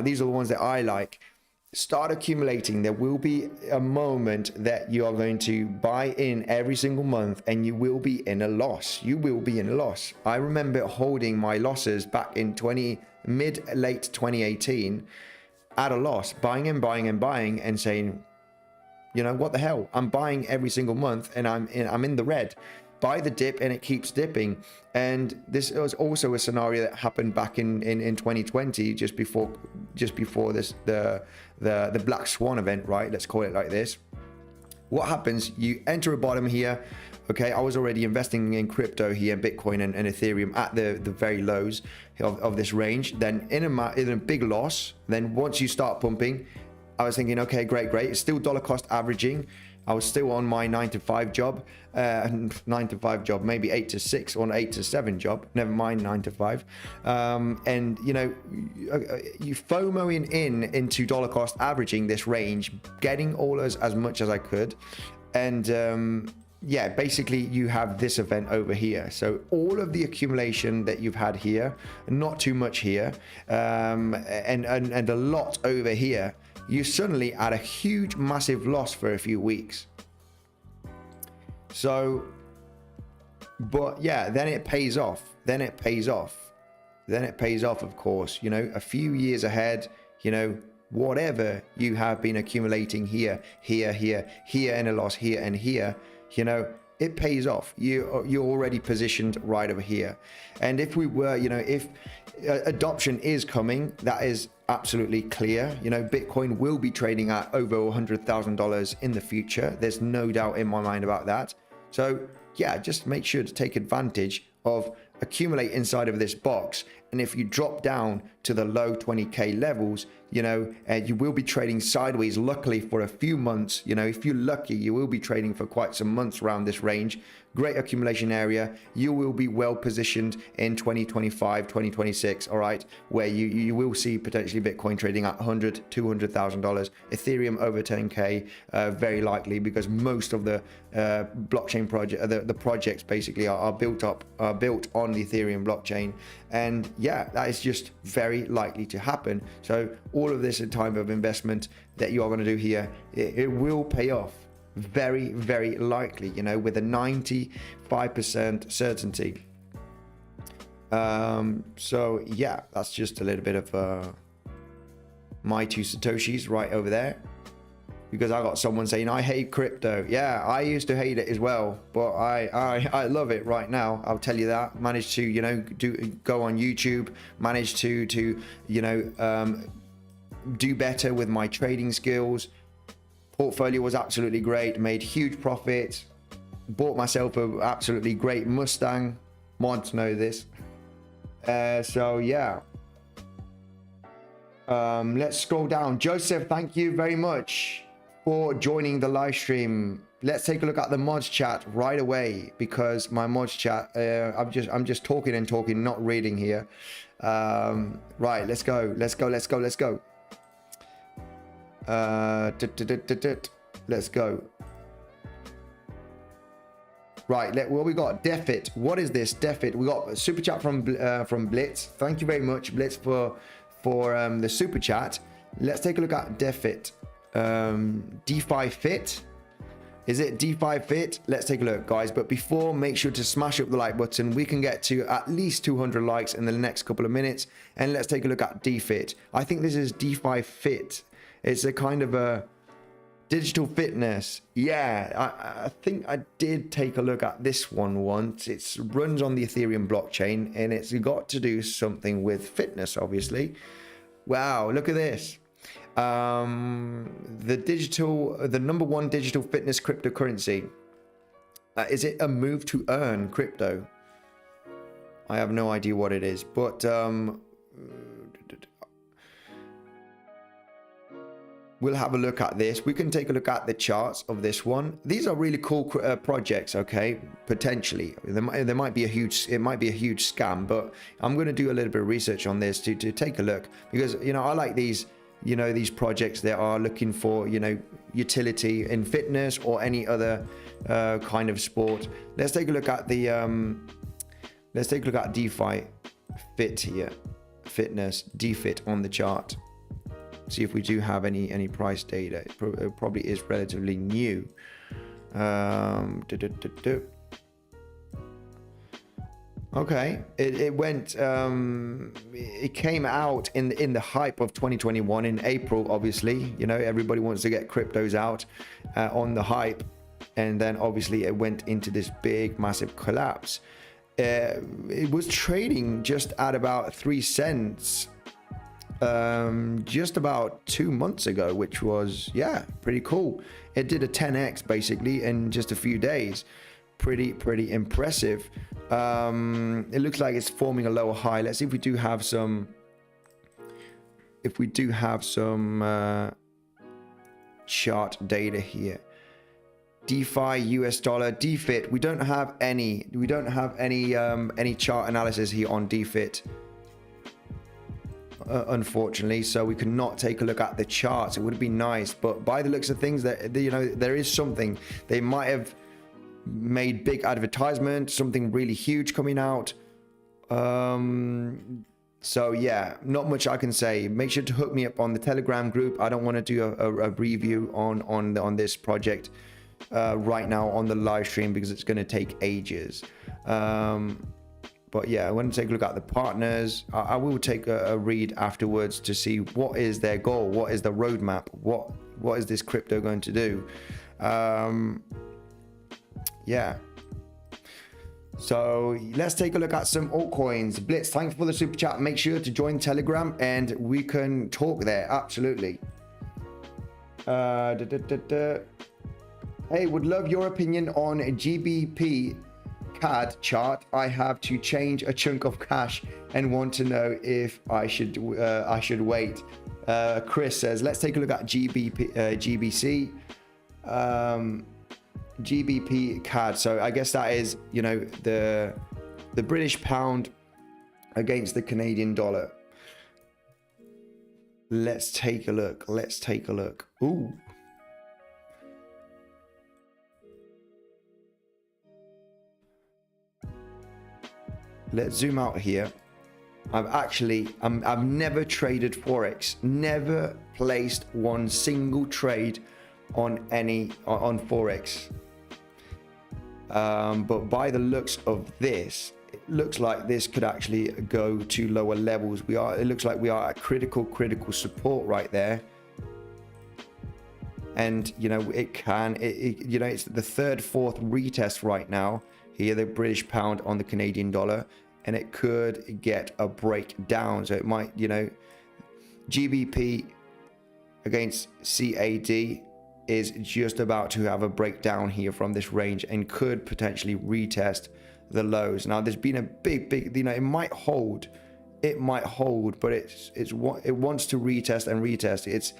These are the ones that I like. Start accumulating. There will be a moment that you are going to buy in every single month and you will be in a loss. You will be in a loss. I remember holding my losses back in late 2018 at a loss, buying and buying and buying and saying, you know, what the hell? I'm buying every single month and I'm in the red. Buy the dip and it keeps dipping. And this was also a scenario that happened back in 2020, just before this the Black Swan event, right? Let's call it like this. What happens? You enter a bottom here. Okay, I was already investing in crypto here, Bitcoin and Ethereum at the very lows of this range. Then in a big loss. Then once you start pumping, I was thinking, okay, great. It's still dollar cost averaging. I was still on my 9 to 5 job, maybe 8 to 6 or an 8 to 7 job. Never mind 9 to 5. And you know, you FOMOing into dollar cost averaging this range, getting all as much as I could, and yeah, basically you have this event over here. So all of the accumulation that you've had here, not too much here, and a lot over here, you suddenly had a huge massive loss for a few weeks. So, but yeah, then it pays off, of course, you know, a few years ahead, you know, whatever you have been accumulating here in a loss, here and here, you know, it pays off. You're already positioned right over here. And if we were, you know, if adoption is coming, that is absolutely clear. You know, Bitcoin will be trading at over $100,000 in the future. There's no doubt in my mind about that. So yeah, just make sure to take advantage of accumulate inside of this box. And if you drop down to the low 20K levels, you know, you will be trading sideways, luckily for a few months. You know, if you're lucky, you will be trading for quite some months around this range. Great accumulation area. You will be well positioned in 2025, 2026, all right, where you will see potentially Bitcoin trading at $100,000, $200,000, Ethereum over 10K, very likely, because most of the blockchain project, the projects basically are built on the Ethereum blockchain. And yeah, that is just very likely to happen. So all of this in time of investment that you are going to do here, it will pay off. Very, very likely, you know, with a 95% certainty. So yeah, that's just a little bit of my 2 Satoshis right over there, because I got someone saying I hate crypto. Yeah, I used to hate it as well, but I love it right now. I'll tell you that. Managed to, you know, go on YouTube, managed to you know, do better with my trading skills. Portfolio was absolutely great, made huge profits, bought myself a absolutely great Mustang. Mods know this. So yeah, let's scroll down. Joseph, thank you very much for joining the live stream. Let's take a look at the mods chat right away, because my mods chat, I'm just talking and talking, not reading here. Right, let's go. Let's go. Right, what we got? DFIT. What is this? DFIT. We got a super chat from Blitz. Thank you very much, Blitz, for the super chat. Let's take a look at DFIT. DFIT. Is it DFIT? Let's take a look, guys. But before, make sure to smash up the like button. We can get to at least 200 likes in the next couple of minutes. And let's take a look at DFIT. I think this is DFIT. It's a kind of a digital fitness. Yeah, I think I did take a look at this one once. It runs on the Ethereum blockchain, and it's got to do something with fitness, obviously. Wow, look at this. The number one digital fitness cryptocurrency. Is it a move to earn crypto? I have no idea what it is, but we'll have a look at this. We can take a look at the charts of this one. These are really cool projects. Okay, potentially there might be a huge scam, but I'm going to do a little bit of research on this to take a look, because I like these projects that are looking for utility in fitness or any other kind of sport. Let's take a look at the DeFi fit here, fitness DFIT on the chart. See if we do have any price data. It probably is relatively new. Okay, it went. It came out in the hype of 2021 in April. Obviously, everybody wants to get cryptos out on the hype, and then obviously it went into this big, massive collapse. It was trading just at about 3 cents. Just about 2 months ago, which was pretty cool. It did a 10x basically in just a few days. Pretty impressive. It looks like it's forming a lower high. Let's see if we do have some chart data here. DeFi US dollar DFIT. We don't have any chart analysis here on DFIT. Unfortunately, so we cannot take a look at the charts. It would be nice, but by the looks of things, that there is something. They might have made big advertisement, something really huge coming out. So yeah, not much I can say. Make sure to hook me up on the Telegram group. I don't want to do a review on this project right now on the live stream, because it's going to take ages. But yeah, I want to take a look at the partners. I will take a read afterwards to see what is their goal, what is the roadmap, what is this crypto going to do. Yeah. So let's take a look at some altcoins. Blitz, thanks for the super chat. Make sure to join Telegram and we can talk there. Absolutely. Hey, would love your opinion on GBP CAD chart. I have to change a chunk of cash and want to know if I should wait. Chris says, let's take a look at GBC. GBP CAD. So I guess that is, the British pound against the Canadian dollar. Let's take a look. Ooh. Let's zoom out here. I've never traded forex, never placed one single trade on forex. But by the looks of this, it looks like this could actually go to lower levels. It looks like we are at critical support right there. And it's the third, fourth retest right now. Here, the British pound on the Canadian dollar, and it could get a breakdown. So it might, GBP against CAD is just about to have a breakdown here from this range and could potentially retest the lows. Now, there's been a big, it might hold, but it wants to retest and retest. It's,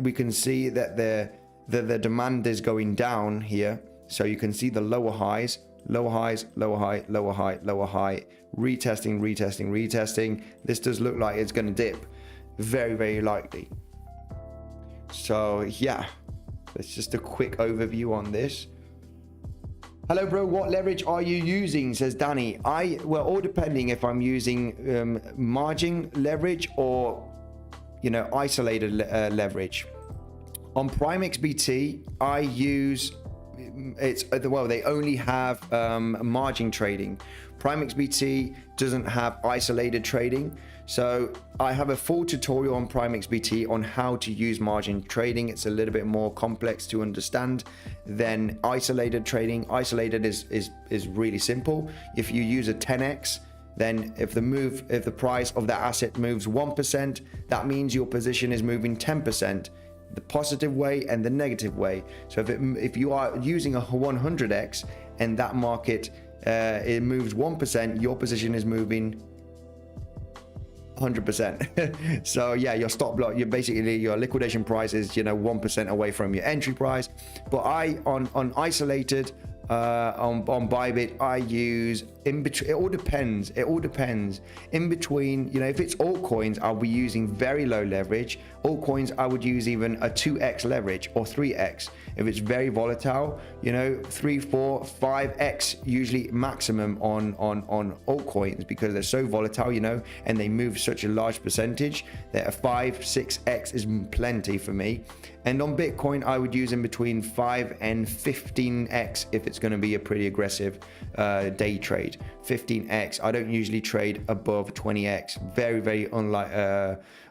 we can see that the demand is going down here. So you can see the lower highs, lower high, retesting. This does look like it's going to dip, very, very likely. So yeah, that's just a quick overview on this. Hello, bro. What leverage are you using? Says Danny. Well, all depending if I'm using margin leverage or, you know, isolated leverage. On Prime XBT, I use they only have margin trading. Prime XBT doesn't have isolated trading. So I have a full tutorial on Prime XBT on how to use margin trading. It's a little bit more complex to understand than isolated trading. Isolated is really simple. If you use a 10x, then if the price of that asset moves 1%, that means your position is moving 10%, the positive way and the negative way. So if you are using a 100x and that market it moves 1%, your position is moving 100%. So yeah, your stop loss, your liquidation price is, you know, 1% away from your entry price. But on isolated on Bybit, I use in between. It all depends. In between, you know, if it's altcoins, I'll be using very low leverage. Altcoins, I would use even a 2x leverage or 3x. If it's very volatile, you know, 3, 4, 5x usually maximum on altcoins, because they're so volatile, you know, and they move such a large percentage that a 5, 6x is plenty for me. And on Bitcoin, I would use in between 5 and 15x if it's going to be a pretty aggressive day trade. 15x. I don't usually trade above 20x. Very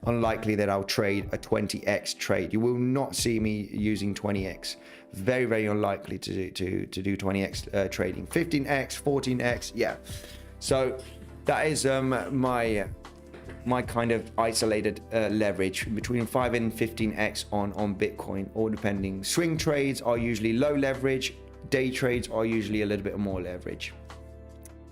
unlikely that I'll trade a 20x trade. You will not see me using 20x. Very unlikely to do 20x trading. 15x, 14x, yeah. So that is my kind of isolated leverage between 5 and 15x on Bitcoin, all depending. Swing trades are usually low leverage. Day trades are usually a little bit more leverage.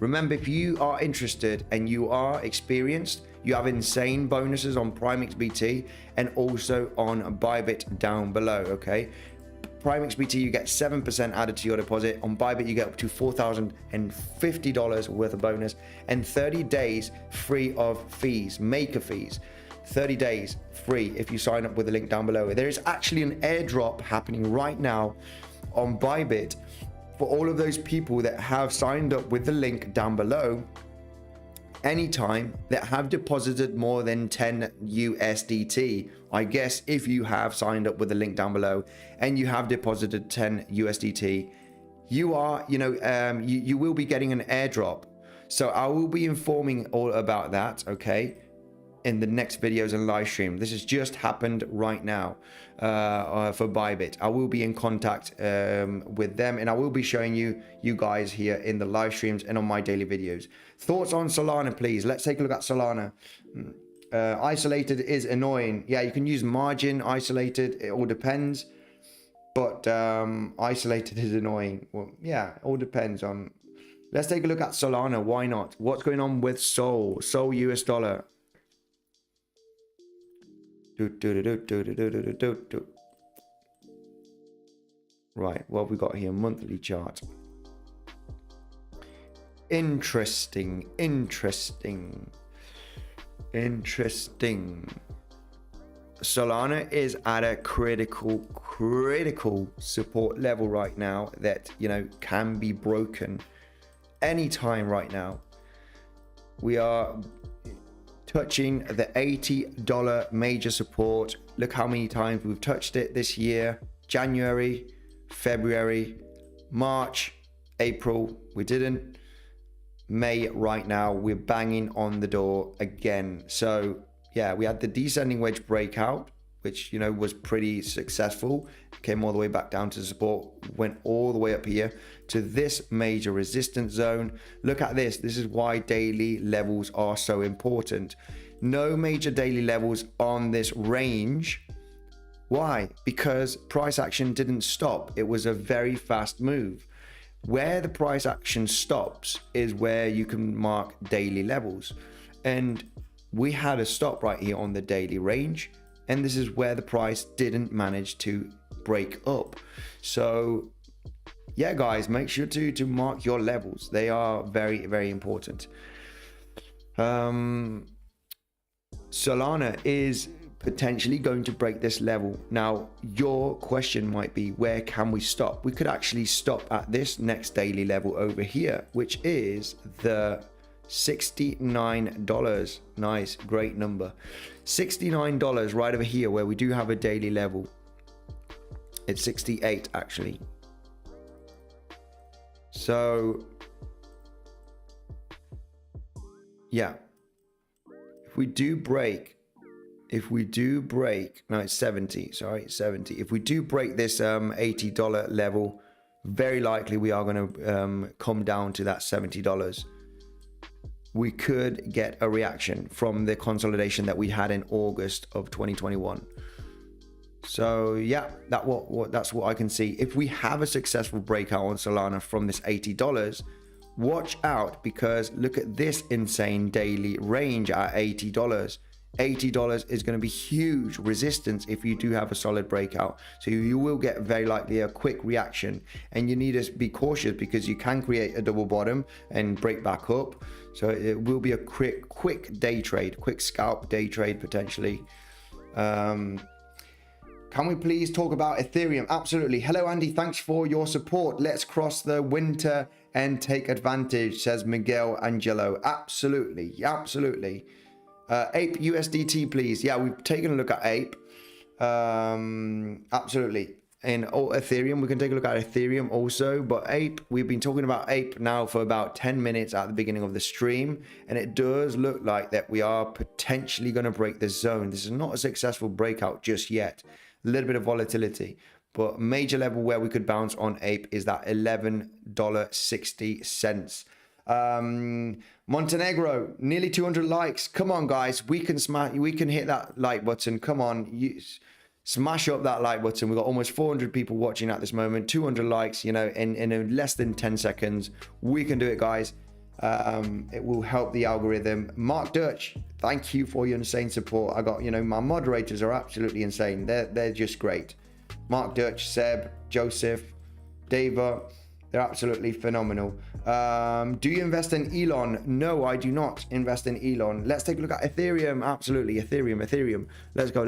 Remember, if you are interested and you are experienced, you have insane bonuses on Prime XBT and also on Bybit down below, okay? Prime XBT, you get 7% added to your deposit. On Bybit, you get up to $4,050 worth of bonus and 30 days free of fees, maker fees. 30 days free if you sign up with the link down below. There is actually an airdrop happening right now on Bybit for all of those people that have signed up with the link down below anytime, that have deposited more than 10 USDT. I guess if you have signed up with the link down below and you have deposited 10 USDT, you are, you know, you will be getting an airdrop. So I will be informing all about that, okay, in the next videos and live stream. This has just happened right now for Bybit. I will be in contact with them, and I will be showing you guys here in the live streams and on my daily videos. Thoughts on Solana, please. Let's take a look at Solana. Isolated is annoying. Yeah, you can use margin, isolated, it all depends. But isolated is annoying. Well, yeah, it all depends on. Let's take a look at Solana. Why not? What's going on with Sol US dollar? Right, what have we got here? Monthly chart. Interesting. Solana is at a critical support level right now that, you know, can be broken anytime right now. We are touching the $80 major support. Look how many times we've touched it this year. January, February, March, April, we didn't. May, right now, we're banging on the door again. So yeah, we had the descending wedge breakout, which, you know, was pretty successful. Came all the way back down to support, went all the way up here to this major resistance zone. Look at this. This is why daily levels are so important. No major daily levels on this range. Why? Because price action didn't stop. It was a very fast move. Where the price action stops is where you can mark daily levels. And we had a stop right here on the daily range. And this is where the price didn't manage to break up. So yeah, guys, make sure to mark your levels. They are very important. Solana is potentially going to break this level. Now, your question might be, where can we stop? We could actually stop at this next daily level over here, which is the $69. Nice, great number. $69 right over here where we do have a daily level. It's 68 actually. So yeah, if we do break, no, it's 70, sorry, 70. If we do break this $80 level, very likely we are going to come down to that $70. We could get a reaction from the consolidation that we had in August of 2021. So yeah, that's what I can see. If we have a successful breakout on Solana from this $80, watch out, because look at this insane daily range at $80. $80 is going to be huge resistance if you do have a solid breakout. So you will get very likely a quick reaction, and you need to be cautious because you can create a double bottom and break back up. So it will be a quick day trade, quick scalp day trade potentially. Can we please talk about Ethereum? Absolutely. Hello, Andy. Thanks for your support. Let's cross the winter and take advantage, says Miguel Angelo. Absolutely. Absolutely. Ape USDT, please. Yeah, we've taken a look at Ape. Absolutely. In Ethereum, we can take a look at Ethereum also. But Ape, we've been talking about Ape now for about 10 minutes at the beginning of the stream. And it does look like that we are potentially going to break the zone. This is not a successful breakout just yet. A little bit of volatility. But major level where we could bounce on Ape is that $11.60. Montenegro, nearly 200 likes. Come on, guys, we can hit that like button. Come on, smash up that like button. We've got almost 400 people watching at this moment. 200 likes, you know, in less than 10 seconds. We can do it, guys. It will help the algorithm. Mark Dutch, thank you for your insane support. I got, you know, my moderators are absolutely insane. They're just great. Mark Dutch, Seb, Joseph, Dava, they're absolutely phenomenal. Do you invest in Elon? No, I do not invest in Elon. Let's take a look at Ethereum. Absolutely, Ethereum. Let's go.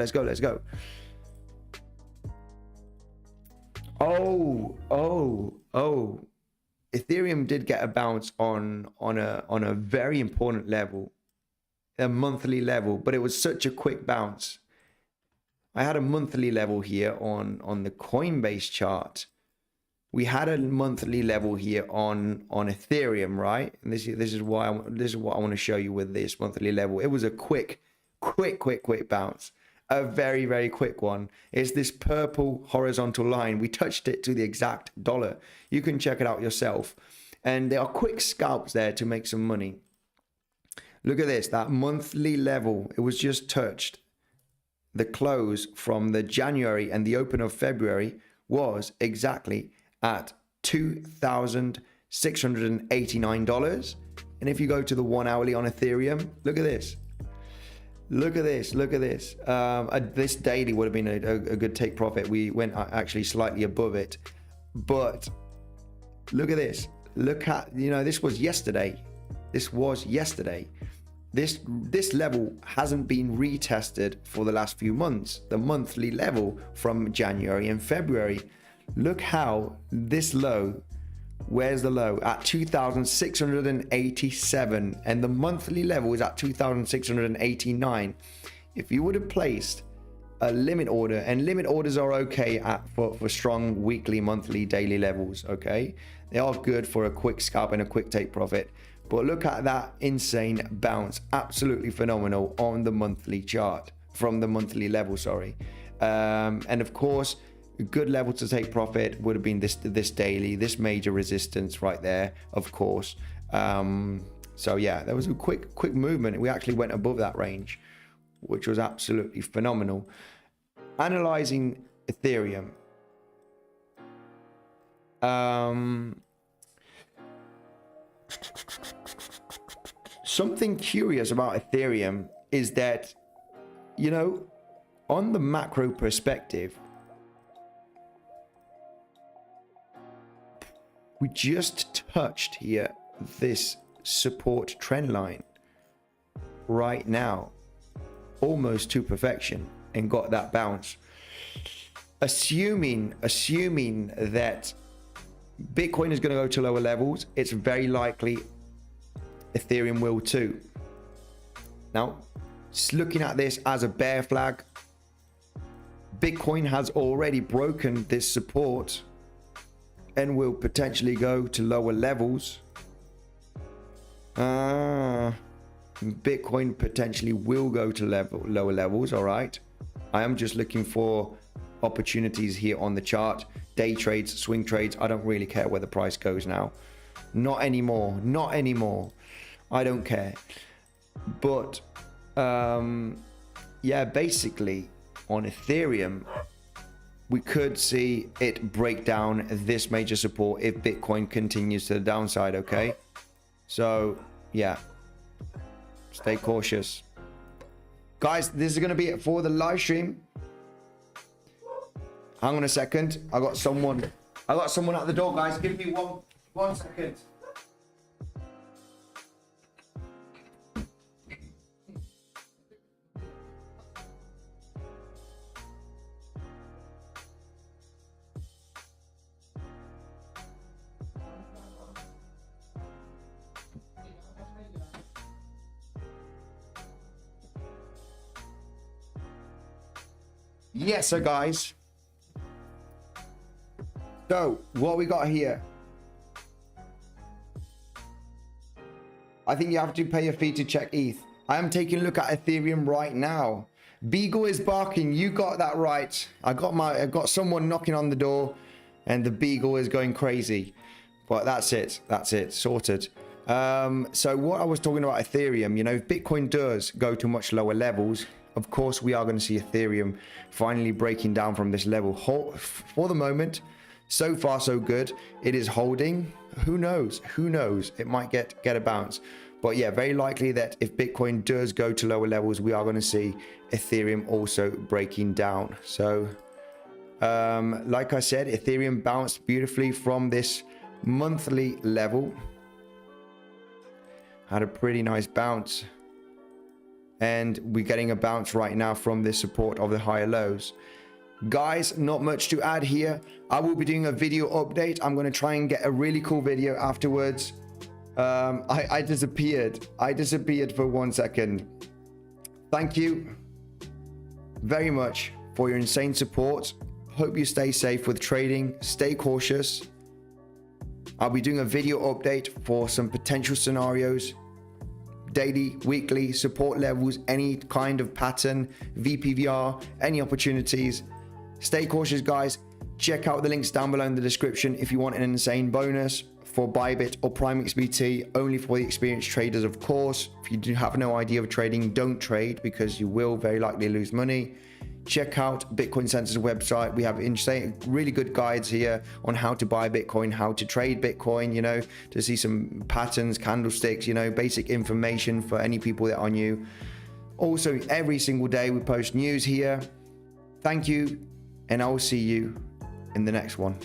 Oh. Ethereum did get a bounce on a very important level, a monthly level, but it was such a quick bounce. I had a monthly level here on the Coinbase chart. We had a monthly level here on Ethereum, right? And this is what I want to show you with this monthly level. It was a quick bounce. A very, very quick one. It's this purple horizontal line. We touched it to the exact dollar. You can check it out yourself. And there are quick scalps there to make some money. Look at this, that monthly level. It was just touched. The close from the January and the open of February was exactly at $2,689. And if you go to the 1 hourly on Ethereum, look at this. Look at this. This daily would have been a good take profit. We went actually slightly above it. But look at this. Look at, you know, this was yesterday. This level hasn't been retested for the last few months. The monthly level from January and February. Look how this low, where's the low? At 2,687, and the monthly level is at 2,689. If you would have placed a limit order, and limit orders are okay for strong weekly, monthly, daily levels, okay? They are good for a quick scalp and a quick take profit. But look at that insane bounce, absolutely phenomenal on the monthly chart, from the monthly level, sorry. And of course, a good level to take profit would have been this daily, this major resistance right there, of course. So yeah, there was a quick movement. We actually went above that range, which was absolutely phenomenal. Analyzing Ethereum. Something curious about Ethereum is that, you know, on the macro perspective, we just touched here this support trend line right now, almost to perfection. and got that bounce. Assuming that Bitcoin is going to go to lower levels, it's very likely Ethereum will too. Now, looking at this as a bear flag, Bitcoin has already broken this support and will potentially go to lower levels. Bitcoin potentially will go to lower levels. All right, I am just looking for opportunities here on the chart. Day trades, swing trades, I don't really care where the price goes now. Not anymore, not anymore. I don't care. But yeah, basically on Ethereum, we could see it break down this major support if Bitcoin continues to the downside. Okay, so yeah, stay cautious, guys. This is going to be it for the live stream. Hang on a second, I got someone at the door, guys. Give me one second. Yes, so guys, so what we got here, I think you have to pay a fee to check ETH. I am taking a look at Ethereum right now. Beagle is barking. You got that right. I got someone knocking on the door and the Beagle is going crazy. But that's it. That's it. Sorted. So what I was talking about Ethereum, you know, if Bitcoin does go to much lower levels, of course, we are going to see Ethereum finally breaking down from this level. For the moment, so far so good. It is holding. Who knows? Who knows? It might get a bounce. But yeah, very likely that if Bitcoin does go to lower levels, we are going to see Ethereum also breaking down. So like I said, Ethereum bounced beautifully from this monthly level. Had a pretty nice bounce. And we're getting a bounce right now from this support of the higher lows. Guys, not much to add here. I will be doing a video update. I'm going to try and get a really cool video afterwards. I disappeared. I disappeared for 1 second. Thank you very much for your insane support. Hope you stay safe with trading. Stay cautious. I'll be doing a video update for some potential scenarios. Daily, weekly, support levels, any kind of pattern, VPVR, any opportunities. Stay cautious, guys. Check out the links down below in the description if you want an insane bonus for Bybit or Prime XBT, only for the experienced traders, of course. If you do have no idea of trading, don't trade because you will very likely lose money. Check out Bitcoinsensus website. We have insane, really good guides here on how to buy Bitcoin, how to trade Bitcoin, you know, to see some patterns, candlesticks, you know, basic information for any people that are new. Also, every single day we post news here. Thank you, and I will see you in the next one.